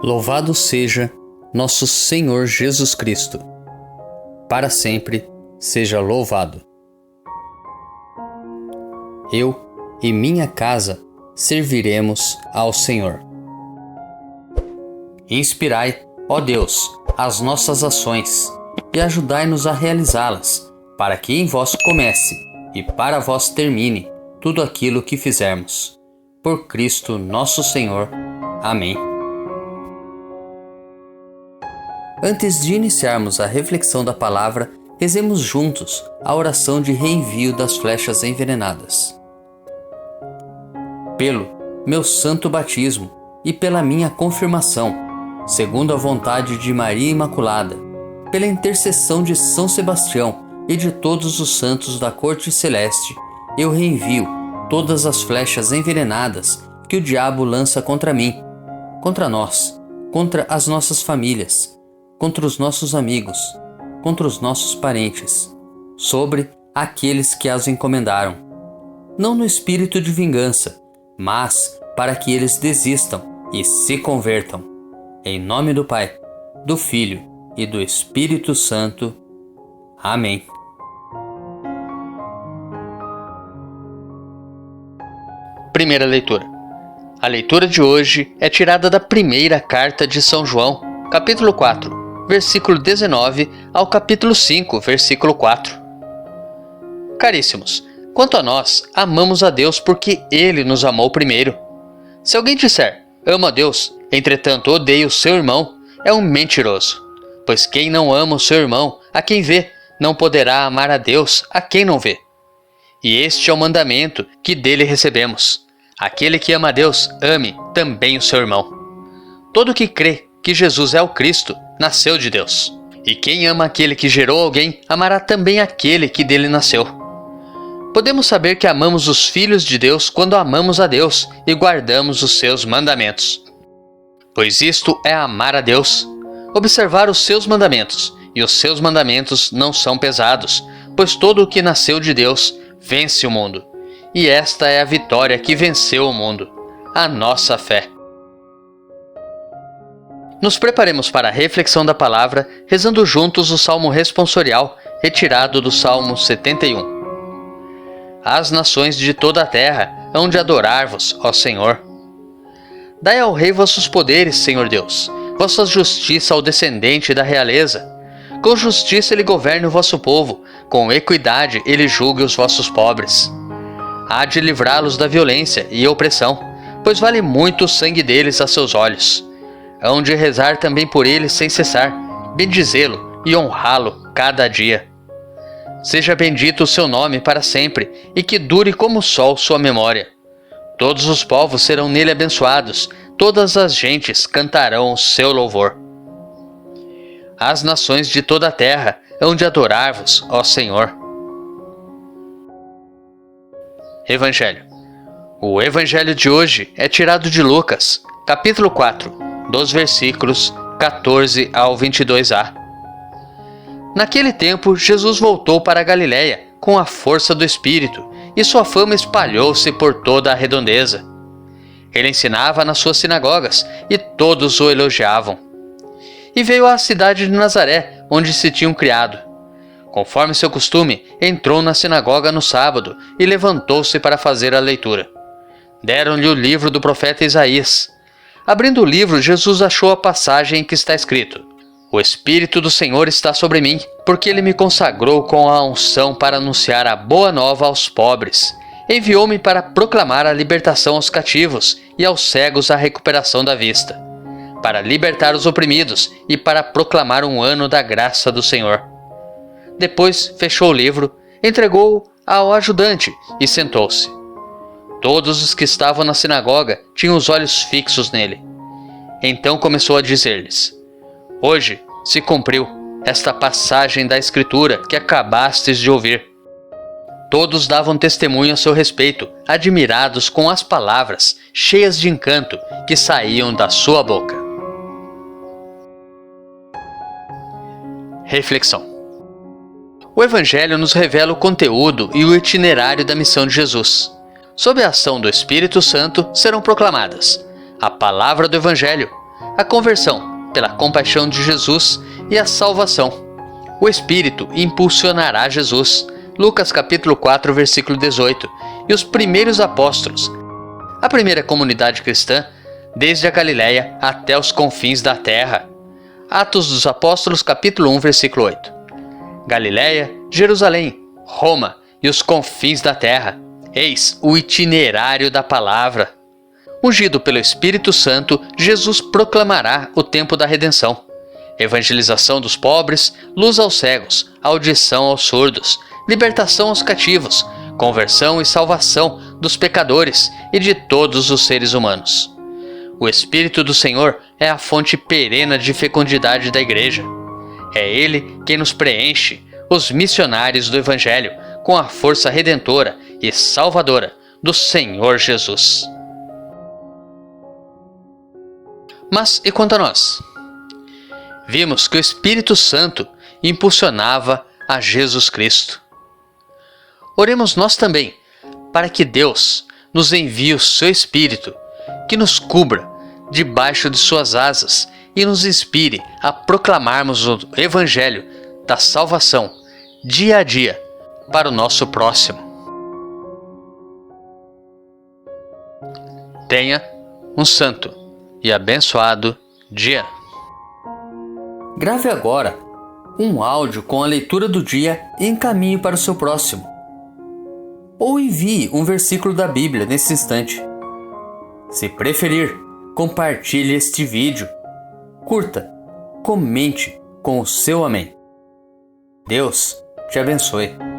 Louvado seja nosso Senhor Jesus Cristo. Para sempre seja louvado. Eu e minha casa serviremos ao Senhor. Inspirai, ó Deus, as nossas ações e ajudai-nos a realizá-las, para que em vós comece e para vós termine tudo aquilo que fizermos. Por Cristo nosso Senhor. Amém. Antes de iniciarmos a reflexão da palavra, rezemos juntos a oração de reenvio das flechas envenenadas. Pelo meu santo batismo e pela minha confirmação, segundo a vontade de Maria Imaculada, pela intercessão de São Sebastião e de todos os santos da corte celeste, eu reenvio todas as flechas envenenadas que o diabo lança contra mim, contra nós, contra as nossas famílias, contra os nossos amigos, contra os nossos parentes, sobre aqueles que as encomendaram. Não no espírito de vingança, mas para que eles desistam e se convertam. Em nome do Pai, do Filho e do Espírito Santo. Amém. Primeira leitura. A leitura de hoje é tirada da primeira carta de São João, capítulo 4, versículo 19 ao capítulo 5, versículo 4. Caríssimos, quanto a nós, amamos a Deus porque Ele nos amou primeiro. Se alguém disser, amo a Deus, entretanto odeia o seu irmão, é um mentiroso. Pois quem não ama o seu irmão, a quem vê, não poderá amar a Deus, a quem não vê. E este é o mandamento que dele recebemos. Aquele que ama a Deus, ame também o seu irmão. Todo que crê que Jesus é o Cristo, nasceu de Deus. E quem ama aquele que gerou alguém, amará também aquele que dele nasceu. Podemos saber que amamos os filhos de Deus quando amamos a Deus e guardamos os seus mandamentos. Pois isto é amar a Deus, observar os seus mandamentos, e os seus mandamentos não são pesados, pois todo o que nasceu de Deus vence o mundo. E esta é a vitória que venceu o mundo, a nossa fé. Nos preparemos para a reflexão da palavra, rezando juntos o Salmo responsorial, retirado do Salmo 71. As nações de toda a terra hão de adorar-vos, ó Senhor. Dai ao rei vossos poderes, Senhor Deus, vossa justiça ao descendente da realeza. Com justiça ele governe o vosso povo, com equidade ele julgue os vossos pobres. Há de livrá-los da violência e opressão, pois vale muito o sangue deles a seus olhos. Hão de rezar também por ele sem cessar, bendizê-lo e honrá-lo cada dia. Seja bendito o seu nome para sempre, e que dure como o sol sua memória. Todos os povos serão nele abençoados, todas as gentes cantarão o seu louvor. As nações de toda a terra hão de adorar-vos, ó Senhor. Evangelho. O Evangelho de hoje é tirado de Lucas, capítulo 4, dos versículos 14 ao 22a. Naquele tempo, Jesus voltou para a Galiléia com a força do Espírito, e sua fama espalhou-se por toda a redondeza. Ele ensinava nas suas sinagogas, e todos o elogiavam. E veio à cidade de Nazaré, onde se tinha criado. Conforme seu costume, entrou na sinagoga no sábado e levantou-se para fazer a leitura. Deram-lhe o livro do profeta Isaías. Abrindo o livro, Jesus achou a passagem em que está escrito: O Espírito do Senhor está sobre mim, porque Ele me consagrou com a unção para anunciar a boa nova aos pobres. Enviou-me para proclamar a libertação aos cativos e aos cegos a recuperação da vista, para libertar os oprimidos e para proclamar um ano da graça do Senhor. Depois fechou o livro, entregou-o ao ajudante e sentou-se. Todos os que estavam na sinagoga tinham os olhos fixos nele. Então começou a dizer-lhes: Hoje se cumpriu esta passagem da Escritura que acabastes de ouvir. Todos davam testemunho a seu respeito, admirados com as palavras cheias de encanto que saíam da sua boca. Reflexão. O Evangelho nos revela o conteúdo e o itinerário da missão de Jesus. Sob a ação do Espírito Santo serão proclamadas a palavra do Evangelho, a conversão pela compaixão de Jesus e a salvação. O Espírito impulsionará Jesus, Lucas capítulo 4, versículo 18, e os primeiros apóstolos, a primeira comunidade cristã, desde a Galiléia até os confins da terra. Atos dos Apóstolos capítulo 1, versículo 8. Galiléia, Jerusalém, Roma e os confins da terra. Eis o itinerário da palavra. Ungido pelo Espírito Santo, Jesus proclamará o tempo da redenção. Evangelização dos pobres, luz aos cegos, audição aos surdos, libertação aos cativos, conversão e salvação dos pecadores e de todos os seres humanos. O Espírito do Senhor é a fonte perene de fecundidade da Igreja. É Ele quem nos preenche, os missionários do Evangelho, com a força redentora e salvadora do Senhor Jesus. Mas e quanto a nós? Vimos que o Espírito Santo impulsionava a Jesus Cristo. Oremos nós também, para que Deus nos envie o seu Espírito, que nos cubra debaixo de suas asas e nos inspire a proclamarmos o Evangelho da salvação dia a dia para o nosso próximo. Tenha um santo e abençoado dia. Grave agora um áudio com a leitura do dia e encaminhe para o seu próximo. Ou envie um versículo da Bíblia nesse instante. Se preferir, compartilhe este vídeo. Curta, comente com o seu amém. Deus te abençoe.